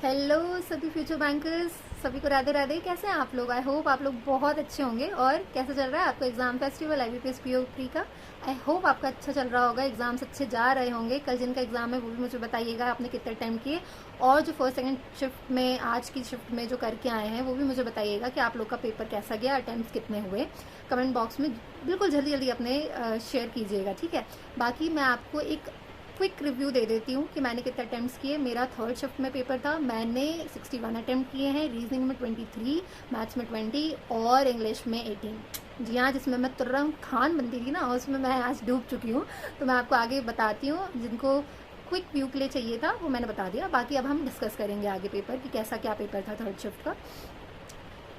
Hello सभी future bankers, सभी को राधे राधे। कैसे हैं आप लोग? आई होप आप लोग बहुत अच्छे होंगे। और कैसा चल रहा है आपका एग्ज़ाम फेस्टिवल IBPS PO3 का? आई होप आपका अच्छा चल रहा होगा, एग्ज़ाम्स अच्छे जा रहे होंगे। कल जिनका एग्ज़ाम है वो भी मुझे बताइएगा आपने कितने अटैम्प्ट किए, और जो फर्स्ट सेकंड शिफ्ट में आज की शिफ्ट में जो करके आए हैं वो भी मुझे बताइएगा कि आप लोग का पेपर कैसा गया, अटैम्प्ट कितने हुए। कमेंट बॉक्स में बिल्कुल जल्दी जल्दी अपने शेयर कीजिएगा, ठीक है। बाकी मैं आपको एक क्विक रिव्यू दे देती हूँ कि मैंने कितने अटैम्प्ट्स किए। मेरा थर्ड शिफ्ट में पेपर था, मैंने 61 अटैम्प्ट किए हैं। रीजनिंग में 23, मैथ्स में 20 और इंग्लिश में 18। जी हाँ, जिसमें मैं तुर्रम खान बनती थी ना, उसमें मैं आज डूब चुकी हूँ। तो मैं आपको आगे बताती हूँ। जिनको क्विक व्यू के लिए चाहिए था वो मैंने बता दिया। बाकी अब हम डिस्कस करेंगे आगे पेपर कि कैसा क्या पेपर था थर्ड शिफ्ट का।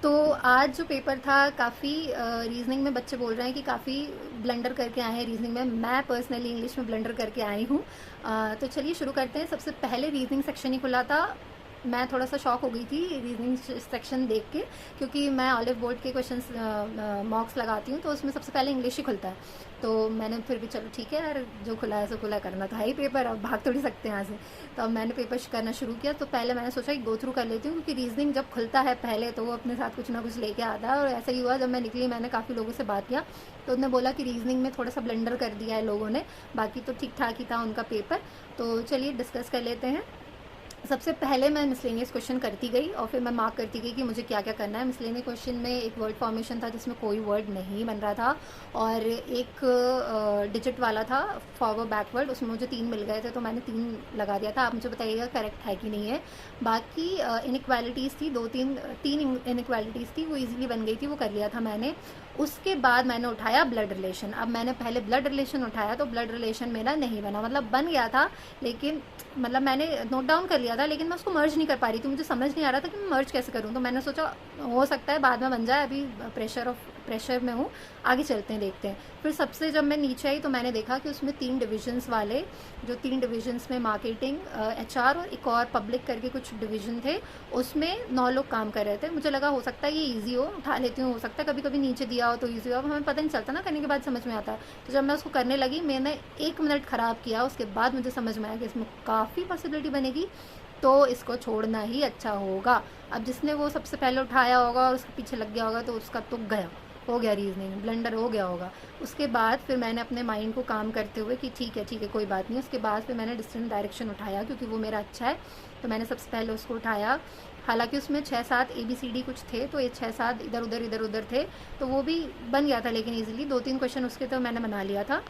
तो आज जो पेपर था काफ़ी रीजनिंग में बच्चे बोल रहे हैं कि काफ़ी ब्लंडर करके आए हैं रीजनिंग में। मैं पर्सनली इंग्लिश में ब्लंडर करके आई हूँ। तो चलिए शुरू करते हैं। सबसे पहले रीजनिंग सेक्शन ही खुला था। मैं थोड़ा सा शॉक हो गई थी रीजनिंग सेक्शन देख के, क्योंकि मैं ऑलिव बोर्ड के क्वेश्चंस मॉक्स लगाती हूँ तो उसमें सबसे पहले इंग्लिश ही खुलता है। तो मैंने फिर भी चलो ठीक है यार, जो खुला है सो खुला, करना तो है ही पेपर, अब भाग थोड़ी सकते हैं यहाँ से। तो अब मैंने पेपर करना शुरू किया। तो पहले मैंने सोचा कि गो थ्रू कर लेती हूँ, क्योंकि रीजनिंग जब खुलता है पहले तो वो अपने साथ कुछ ना कुछ लेके आता है। और ऐसा ही हुआ, जब मैं निकली मैंने काफ़ी लोगों से बात किया तो उन्होंने बोला कि रीजनिंग में थोड़ा सा ब्लंडर कर दिया है लोगों ने, बाकी तो ठीक ठाक ही था उनका पेपर। तो चलिए डिस्कस कर लेते हैं। सबसे पहले मैं मिसलेनियस क्वेश्चन करती गई और फिर मैं मार्क करती गई कि मुझे क्या क्या करना है। मिसलेनियस क्वेश्चन में एक वर्ड फॉर्मेशन था जिसमें कोई वर्ड नहीं बन रहा था, और एक डिजिट वाला था फॉरवर्ड बैकवर्ड, उसमें मुझे 3 मिल गए थे तो मैंने 3 लगा दिया था। आप मुझे बताइएगा करेक्ट है कि नहीं है। बाकी इनइक्वालिटीज़ थी, 3 इनइक्वालिटीज़ थी, वो ईजिली बन गई थी, वो कर लिया था मैंने। उसके बाद मैंने उठाया ब्लड रिलेशन। अब मैंने पहले ब्लड रिलेशन उठाया तो ब्लड रिलेशन मेरा नहीं बना, मतलब बन गया था लेकिन मतलब मैंने नोट डाउन कर लिया था, लेकिन मैं उसको मर्ज नहीं कर पा रही थी। मुझे समझ नहीं आ रहा था कि मैं मर्ज कैसे करूँ। तो मैंने सोचा हो सकता है बाद में बन जाए, अभी प्रेशर में हूँ, आगे चलते हैं देखते हैं। फिर सबसे जब मैं नीचे आई तो मैंने देखा कि उसमें 3 डिविजन्स वाले, जो 3 डिविजन्स में मार्केटिंग, HR और एक और पब्लिक करके कुछ डिवीजन थे, उसमें 9 लोग काम कर रहे थे। मुझे लगा हो सकता है ये ईजी हो, उठा लेती हूँ, हो सकता है कभी कभी नीचे दिया हो तो ईजी हो। अब हमें पता नहीं चलता ना, करने के बाद समझ में आता है। तो जब मैं उसको करने लगी मैंने 1 मिनट ख़राब किया, उसके बाद मुझे समझ में आया कि इसमें काफ़ी पॉसिबिलिटी बनेगी, तो इसको छोड़ना ही अच्छा होगा। अब जिसने वो सबसे पहले उठाया होगा और उसके पीछे लग गया होगा तो उसका तो गया, हो गया, रीजनिंग ब्लंडर हो गया होगा। उसके बाद फिर मैंने अपने माइंड को काम करते हुए कि ठीक है कोई बात नहीं। उसके बाद फिर मैंने डिस्टेंस डायरेक्शन उठाया, क्योंकि वो मेरा अच्छा है तो मैंने सबसे पहले उसको उठाया। हालांकि उसमें 6-7 ABCD कुछ थे, तो ये 6-7 इधर उधर थे, तो वो भी बन गया था लेकिन ईजिली 2-3 क्वेश्चन उसके तो मैंने बना लिया था।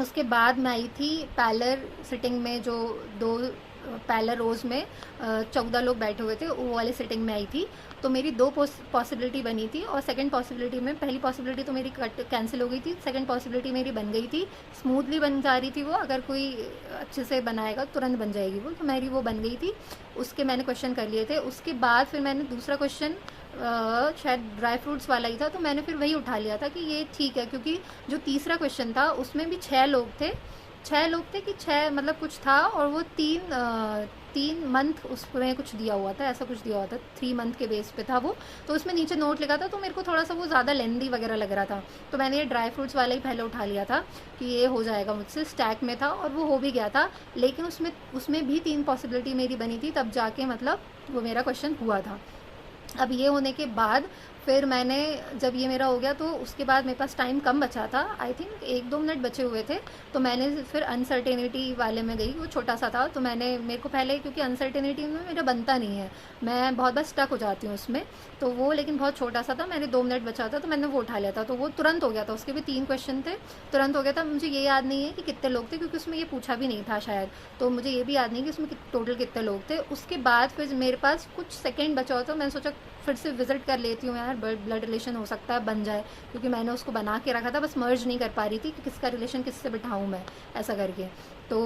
उसके बाद मैं आई थी पैलर सिटिंग में, जो 2 पैलर रोज़ में 14 लोग बैठे हुए थे, वो वाली सिटिंग में आई थी। तो मेरी 2 पॉसिबिलिटी बनी थी, और सेकंड पॉसिबिलिटी में, पहली पॉसिबिलिटी तो मेरी कट कैंसिल हो गई थी, सेकंड पॉसिबिलिटी मेरी बन गई थी, स्मूथली बन जा रही थी वो। अगर कोई अच्छे से बनाएगा तुरंत बन जाएगी वो, तो मेरी वो बन गई थी। उसके मैंने क्वेश्चन कर लिए थे। उसके बाद फिर मैंने दूसरा क्वेश्चन शायद ड्राई फ्रूट्स वाला ही था, तो मैंने फिर वही उठा लिया था कि ये ठीक है, क्योंकि जो तीसरा क्वेश्चन था उसमें भी 6 लोग थे, 6 लोग थे कि 6 मतलब कुछ था, और वो 3 मंथ उसमें कुछ दिया हुआ था, ऐसा कुछ दिया हुआ था, 3 मंथ के बेस पे था वो। तो उसमें नीचे नोट लिखा था, तो मेरे को थोड़ा सा वो ज़्यादा लेंदी वगैरह लग रहा था, तो मैंने ये ड्राई फ्रूट्स वाला ही पहले उठा लिया था कि ये हो जाएगा मुझसे। स्टैक में था और वो हो भी गया था, लेकिन उसमें भी 3 पॉसिबिलिटी मेरी बनी थी, तब जाके मतलब वो मेरा क्वेश्चन हुआ था। अब ये होने के बाद फिर मैंने, जब ये मेरा हो गया तो उसके बाद मेरे पास टाइम कम बचा था, आई थिंक 1-2 मिनट बचे हुए थे। तो मैंने फिर अनसर्टेनिटी वाले में गई, वो छोटा सा था, तो मेरे को पहले, क्योंकि अनसर्टेनिटी में मेरा बनता नहीं है, मैं बहुत बार स्टक हो जाती हूँ उसमें, तो वो लेकिन बहुत छोटा सा था, मैंने 2 मिनट बचा था तो मैंने वो उठा लिया था, तो वो तुरंत हो गया था। उसके भी 3 क्वेश्चन थे, तुरंत हो गया था। मुझे ये याद नहीं है कि कितने लोग थे, क्योंकि उसमें ये पूछा भी नहीं था शायद, तो मुझे ये भी याद नहीं कि उसमें टोटल कितने लोग थे। उसके बाद फिर मेरे पास कुछ सेकेंड बचा हुआ था, मैंने सोचा फिर से विजिट कर लेती हूँ यार, ब्लड रिलेशन हो सकता है बन जाए, क्योंकि मैंने उसको बना के रखा था, बस मर्ज नहीं कर पा रही थी कि किसका रिलेशन किससे बिठाऊँ मैं, ऐसा करके। तो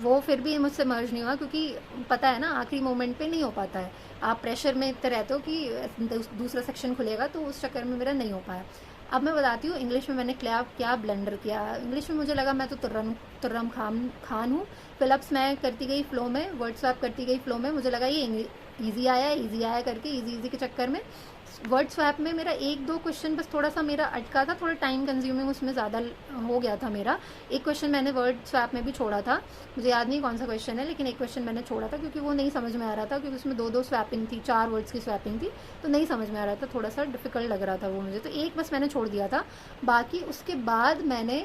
वो फिर भी मुझसे मर्ज नहीं हुआ, क्योंकि पता है ना आखिरी मोमेंट पे नहीं हो पाता है, आप प्रेशर में इतने रहते हो कि दूसरा सेक्शन खुलेगा, तो उस चक्कर में मेरा नहीं हो पाया। अब मैं बताती हूँ इंग्लिश में मैंने क्या क्या ब्लंडर किया। इंग्लिश में मुझे लगा मैं तो तुर्रम खान हूँ। फिलअप्स मैं करती गई फ्लो में, वर्ड स्वैप करती गई फ्लो में, मुझे लगा ये ईजी आया करके, ईजी के चक्कर में वर्ड स्वैप में मेरा 1-2 क्वेश्चन बस थोड़ा सा मेरा अटका था, थोड़ा टाइम कंज्यूमिंग उसमें ज़्यादा हो गया था मेरा। एक क्वेश्चन मैंने वर्ड स्वैप में भी छोड़ा था, मुझे याद नहीं कौन सा क्वेश्चन है, लेकिन एक क्वेश्चन मैंने छोड़ा था क्योंकि वो नहीं समझ में आ रहा था, क्योंकि उसमें 2-2 स्वैपिंग थी, 4 वर्ड्स की स्वैपिंग थी, तो नहीं समझ में आ रहा था, थोड़ा सा डिफिकल्ट लग रहा था वो मुझे, तो एक बस मैंने छोड़ दिया था। बाकी उसके बाद मैंने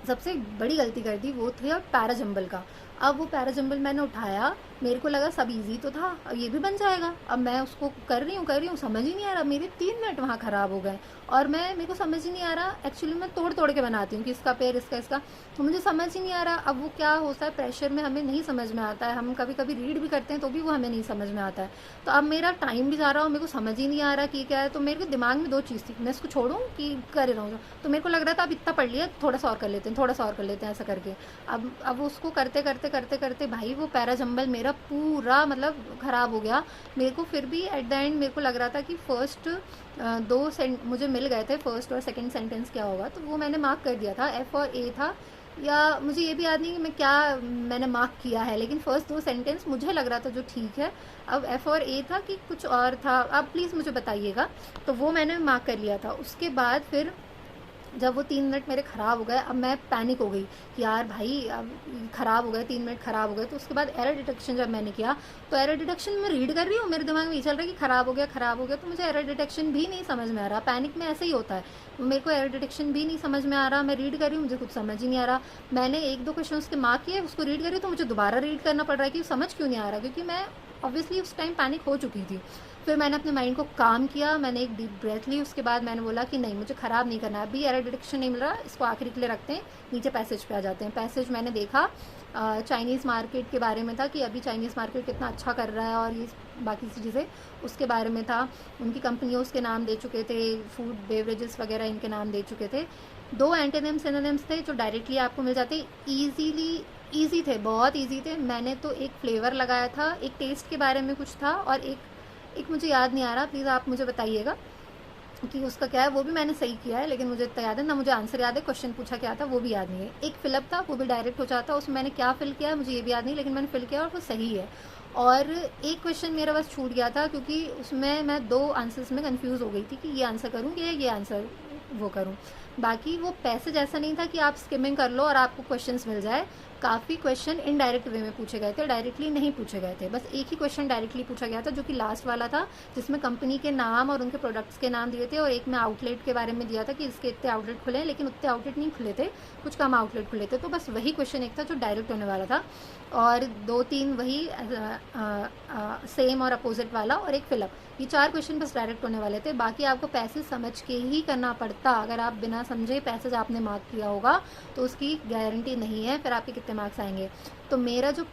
सबसे बड़ी गलती कर दी, वो थी पैराजंबल का। अब वो पैराजंबल मैंने उठाया, मेरे को लगा सब इजी तो था, अब ये भी बन जाएगा। अब मैं उसको कर रही हूँ, समझ ही नहीं आ रहा, मेरे 3 मिनट वहाँ ख़राब हो गए। और मेरे को समझ ही नहीं आ रहा, एक्चुअली मैं तोड़ तोड़ के बनाती हूँ कि इसका पैर, इसका, तो मुझे समझ ही नहीं आ रहा। अब वो क्या होता है, प्रेशर में हमें नहीं समझ में आता है, हम कभी कभी रीड भी करते हैं तो भी वो हमें नहीं समझ में आता है। तो अब मेरा टाइम भी जा रहा हो, मेरे को समझ ही नहीं आ रहा कि क्या है। तो मेरे को दिमाग में 2 चीज़ थी, मैं इसको छोड़ूँ कि कर रहा हूँ। तो मेरे को लग रहा था अब इतना पढ़ लिया, थोड़ा सा और कर लेते हैं, थोड़ा सा और कर लेते हैं, ऐसा करके। अब उसको करते करते करते करते भाई वो पैराजंबल मेरा पूरा मतलब ख़राब हो गया। मेरे को फिर भी एट द एंड मेरे को लग रहा था कि फर्स्ट 2 मुझे मिल गए थे, फर्स्ट और सेकंड सेंटेंस क्या होगा, तो वो मैंने मार्क कर दिया था। एफ और ए था, या मुझे ये भी याद नहीं कि मैं क्या मैंने मार्क किया है, लेकिन फर्स्ट 2 सेंटेंस मुझे लग रहा था जो ठीक है। अब एफ और ए था कि कुछ और था, आप प्लीज़ मुझे बताइएगा। तो वो मैंने मार्क कर लिया था। उसके बाद फिर जब वो 3 मिनट मेरे ख़राब हो गए, अब मैं पैनिक हो गई कि यार भाई अब ख़राब हो गए, 3 मिनट ख़राब हो गए। तो उसके बाद एरर डिटेक्शन जब मैंने किया, तो एरर डिटेक्शन में रीड कर रही हूँ, मेरे दिमाग में ये चल रहा है कि ख़राब हो गया, तो मुझे एरर डिटेक्शन भी नहीं समझ में आ रहा। पैनिक में ऐसे ही होता है, मेरे को एरर डिटेक्शन भी नहीं समझ में आ रहा, मैं रीड कर रही हूँ, मुझे कुछ समझ ही नहीं आ रहा। मैंने 1-2 क्वेश्चन उसके मार्क किए, उसको रीड करी, तो मुझे दोबारा रीड करना पड़ रहा है कि समझ क्यों नहीं आ रहा, क्योंकि मैं ऑब्वियसली उस टाइम पैनिक हो चुकी थी। फिर मैंने अपने माइंड को काम किया, मैंने एक डीप ब्रेथ ली, उसके बाद मैंने बोला कि नहीं, मुझे ख़राब नहीं करना है, अभी एरर डिटेक्शन नहीं मिल रहा, इसको आखिरी के लिए रखते हैं, नीचे पैसेज पे आ जाते हैं। पैसेज मैंने देखा, चाइनीज़ मार्केट के बारे में था कि अभी चाइनीज़ मार्केट कितना अच्छा कर रहा है और ये बाकी सी चीज़ें उसके बारे में था। उनकी कंपनियों उसके नाम दे चुके थे, फूड बेवरेजेस वगैरह इनके नाम दे चुके थे। 2 एंटोनिम्स सिनोनिम्स थे जो डायरेक्टली आपको मिल जाते, ईजी थे, बहुत ईजी थे। मैंने तो एक फ्लेवर लगाया था, एक टेस्ट के बारे में कुछ था, और एक मुझे याद नहीं आ रहा, प्लीज़ आप मुझे बताइएगा कि उसका क्या है। वो भी मैंने सही किया है, लेकिन मुझे इतना याद है ना, मुझे आंसर याद है, क्वेश्चन पूछा क्या था वो भी याद नहीं है। एक फिलअप था, वो भी डायरेक्ट हो जाता, उसमें मैंने क्या फिल किया है मुझे ये भी याद नहीं, लेकिन मैंने फिल किया और वो सही है। और एक क्वेश्चन मेरा बस छूट गया था, क्योंकि उसमें मैं 2 आंसर्स में कंफ्यूज हो गई थी कि ये आंसर करूँ कि ये आंसर वो करूँ। बाकी वो पैसेज ऐसा नहीं था कि आप स्किमिंग कर लो और आपको क्वेश्चंस मिल जाए। काफ़ी क्वेश्चन इनडायरेक्ट वे में पूछे गए थे, डायरेक्टली नहीं पूछे गए थे। बस एक ही क्वेश्चन डायरेक्टली पूछा गया था, जो कि लास्ट वाला था, जिसमें कंपनी के नाम और उनके प्रोडक्ट्स के नाम दिए थे, और एक में आउटलेट के बारे में दिया था कि इसके इतने आउटलेट खुले हैं, लेकिन उतने आउटलेट नहीं खुले थे, कुछ कम आउटलेट खुले थे। तो बस वही क्वेश्चन एक था जो डायरेक्ट होने वाला था, और 2-3 वही सेम और अपोजिट वाला, और एक फिलअप। ये 4 क्वेश्चन बस डायरेक्ट होने वाले थे। बाकी आपको पैसेज समझ के ही करना पड़ता, अगर आप बिना समझे पैसेज आपने मार्क किया होगा तो उसकी गारंटी नहीं है फिर आपके कितने मार्क्स आएंगे। तो मेरा जो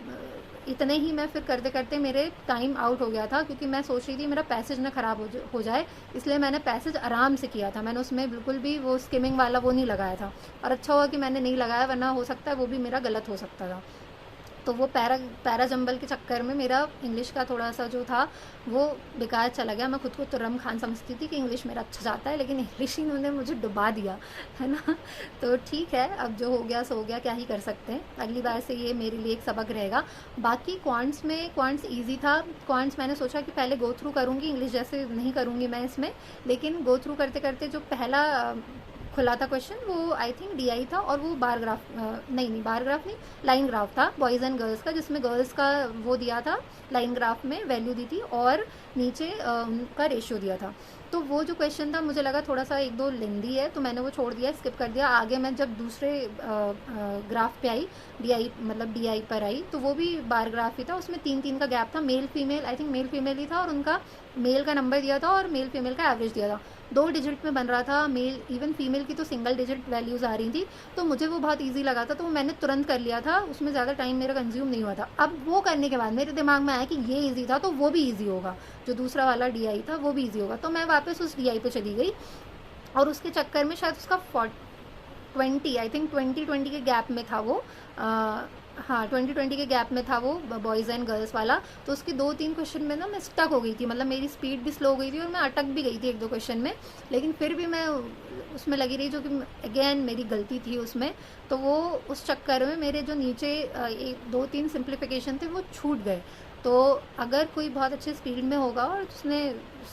इतने ही मैं फिर करते करते मेरे टाइम आउट हो गया था, क्योंकि मैं सोच रही थी मेरा पैसेज ना ख़राब हो जाए, इसलिए मैंने पैसेज आराम से किया था। मैंने उसमें बिल्कुल भी वो स्किमिंग वाला वो नहीं लगाया था, और अच्छा हुआ कि मैंने नहीं लगाया, वरना हो सकता है वो भी मेरा गलत हो सकता था। तो वो पैराजंबल के चक्कर में मेरा इंग्लिश का थोड़ा सा जो था वो बेकार चला गया। मैं खुद को तुर्रम खान समझती थी कि इंग्लिश मेरा अच्छा जाता है, लेकिन इंग्लिश इन्होंने मुझे डुबा दिया, है ना। तो ठीक है, अब जो हो गया सो हो गया, क्या ही कर सकते हैं। अगली बार से ये मेरे लिए एक सबक रहेगा। बाकी क्वांट्स ईजी था। क्वांट्स मैंने सोचा कि पहले गो थ्रू करूँगी, इंग्लिश जैसे नहीं करूँगी मैं इसमें, लेकिन गो थ्रू करते करते जो पहला खुला था क्वेश्चन, वो आई थिंक डीआई था, और वो बार ग्राफ नहीं बार ग्राफ नहीं, लाइन ग्राफ था, बॉयज़ एंड गर्ल्स का, जिसमें गर्ल्स का वो दिया था, लाइन ग्राफ में वैल्यू दी थी, और नीचे उनका रेशियो दिया था। तो वो जो क्वेश्चन था मुझे लगा थोड़ा सा 1-2 लेंदी है, तो मैंने वो छोड़ दिया, स्किप कर दिया। आगे मैं जब दूसरे ग्राफ पे आई, डीआई पर आई, तो वो भी बार ग्राफ ही था, उसमें 3-3 का गैप था, male female, I think male female ही था, और उनका मेल का नंबर दिया था और मेल फीमेल का एवरेज दिया था। 2 डिजिट में बन रहा था, मेल इवन फीमेल की तो सिंगल डिजिट वैल्यूज़ आ रही थी। तो मुझे वो बहुत ईजी लगा था, तो मैंने तुरंत कर लिया था, उसमें ज़्यादा टाइम मेरा कंज्यूम नहीं हुआ था। अब वो करने के बाद मेरे दिमाग में आया कि ये ईजी था, तो वो भी ईजी होगा, जो दूसरा वाला डीआई था वो भी ईजी होगा। तो मैं वापस उस डीआई पे चली गई, और उसके चक्कर में शायद उसका 20 आई थिंक 20 के गैप में था वो, हाँ 2020 के गैप में था वो, बॉयज़ एंड गर्ल्स वाला। तो उसके 2-3 क्वेश्चन में ना मैं स्टक हो गई थी, मतलब मेरी स्पीड भी स्लो हो गई थी और मैं अटक भी गई थी 1-2 क्वेश्चन में। लेकिन फिर भी मैं उसमें लगी रही, जो कि अगेन मेरी गलती थी उसमें। तो वो उस चक्कर में मेरे जो नीचे 1-2-3 सिंप्लीफिकेशन थे वो छूट गए। तो अगर कोई बहुत अच्छे स्पीड में होगा और उसने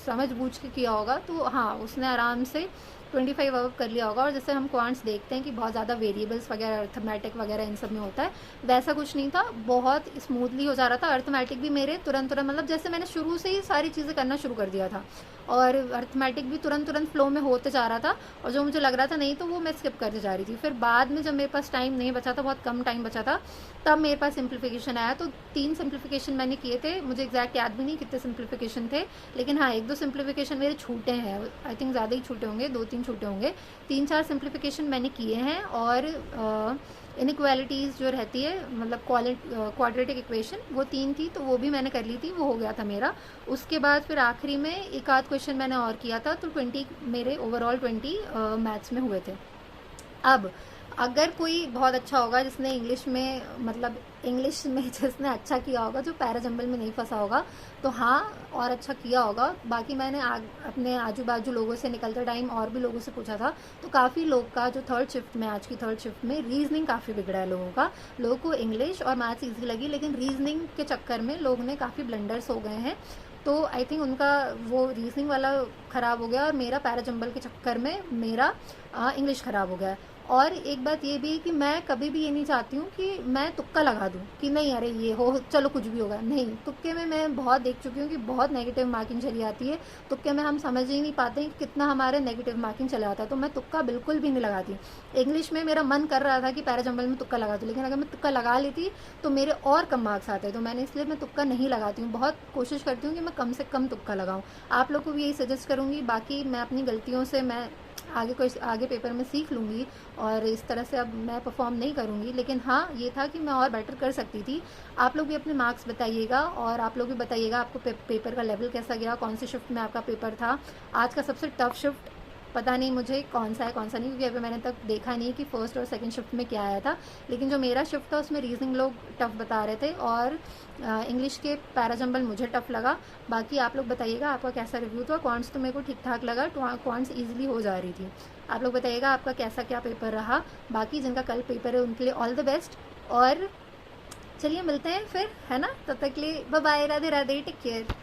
समझ बूझ के किया होगा तो हाँ उसने आराम से 25 अब कर लिया होगा। और जैसे हम क्वांट्स देखते हैं कि बहुत ज़्यादा वेरिएबल्स वगैरह अर्थमेटिक वगैरह इन सब में होता है, वैसा कुछ नहीं था, बहुत स्मूथली हो जा रहा था। अर्थमेटिक भी मेरे तुरंत तुरंत, मतलब जैसे मैंने शुरू से ही सारी चीज़ें करना शुरू कर दिया था, और अर्थमेटिक भी तुरंत तुरंत फ्लो में होते जा रहा था। और जो मुझे लग रहा था नहीं तो वो मैं स्किप करते जा रही थी। फिर बाद में जब मेरे पास टाइम नहीं बचा था, बहुत कम टाइम बचा था, तब मेरे पास सिंप्लीफिकेशन आया। तो 3 सिंप्लीफिकेशन मैंने किए थे, मुझे एग्जैक्ट याद भी नहीं कितने सिंप्लीफिकेशन थे, लेकिन हाँ 1-2 सिंप्लीफिकेशन मेरे छूटे हैं, आई थिंक ज़्यादा ही छूटे होंगे, 2-3 छूटे होंगे। 3-4 सिंप्लीफिकेशन मैंने किए हैं। और इनइक्वालिटीज़ जो रहती है, मतलब क्वाड्रेटिक इक्वेशन, वो 3 थी, तो वो भी मैंने कर ली थी, वो हो गया था मेरा। उसके बाद फिर आखिरी में एक आध क्वेश्चन मैंने और किया था, तो 20 मेरे ओवरऑल 20 मैथ्स में हुए थे। अब अगर कोई बहुत अच्छा होगा जिसने इंग्लिश में, मतलब इंग्लिश में जिसने अच्छा किया होगा, जो पैराजंबल में नहीं फंसा होगा, तो हाँ और अच्छा किया होगा। बाकी मैंने अपने आजू बाजू लोगों से निकलते टाइम और भी लोगों से पूछा था, तो काफ़ी लोग का जो थर्ड शिफ्ट में, आज की थर्ड शिफ्ट में रीजनिंग काफ़ी बिगड़ा है लोगों का। लोगों को इंग्लिश और मैथ्स ईजी लगी, लेकिन रीजनिंग के चक्कर में लोगों ने काफ़ी ब्लंडर्स हो गए हैं। तो आई थिंक उनका वो रीजनिंग वाला ख़राब हो गया, और मेरा पैराजंबल के चक्कर में मेरा इंग्लिश ख़राब हो गया। और एक बात ये भी है कि मैं कभी भी ये नहीं चाहती हूँ कि मैं तुक्का लगा दूँ कि नहीं अरे ये हो चलो कुछ भी होगा, नहीं। तुक्के में मैं बहुत देख चुकी हूँ कि बहुत नेगेटिव मार्किंग चली आती है। तुक्के में हम समझ ही नहीं पाते हैं कि कितना हमारे नेगेटिव मार्किंग चला जाता है। तो मैं तुक्का बिल्कुल भी नहीं लगाती। इंग्लिश में मेरा मन कर रहा था कि पैराजंबल में तुक्का लगा दूँ, लेकिन अगर मैं तुक्का लगा लेती तो मेरे और कम मार्क्स आते। तो मैंने इसलिए मैं तुक्का नहीं लगाती हूँ, बहुत कोशिश करती हूँ कि मैं कम से कम तुक्का लगाऊँ। आप लोग को भी यही सजेस्ट करूँगी। बाकी मैं अपनी गलतियों से मैं आगे पेपर में सीख लूँगी, और इस तरह से अब मैं परफॉर्म नहीं करूँगी। लेकिन हाँ ये था कि मैं और बेटर कर सकती थी। आप लोग भी अपने मार्क्स बताइएगा, और आप लोग भी बताइएगा आपको पेपर का लेवल कैसा गया, कौन सी शिफ्ट में आपका पेपर था। आज का सबसे टफ शिफ्ट पता नहीं मुझे कौन सा है कौन सा नहीं, क्योंकि अभी मैंने तक देखा नहीं कि फर्स्ट और सेकंड शिफ्ट में क्या आया था। लेकिन जो मेरा शिफ्ट था उसमें रीजनिंग लोग टफ बता रहे थे, और इंग्लिश के पैराजंबल मुझे टफ लगा। बाकी आप लोग बताइएगा आपका कैसा रिव्यू था। क्वांट्स तो मेरे को ठीक ठाक लगा, क्वांट्स ईजिली हो जा रही थी। आप लोग बताइएगा आपका कैसा क्या पेपर रहा। बाकी जिनका कल पेपर है उनके लिए ऑल द बेस्ट। और चलिए मिलते हैं फिर, है ना, तब तक के लिए bye bye, Radhe Radhe, take care.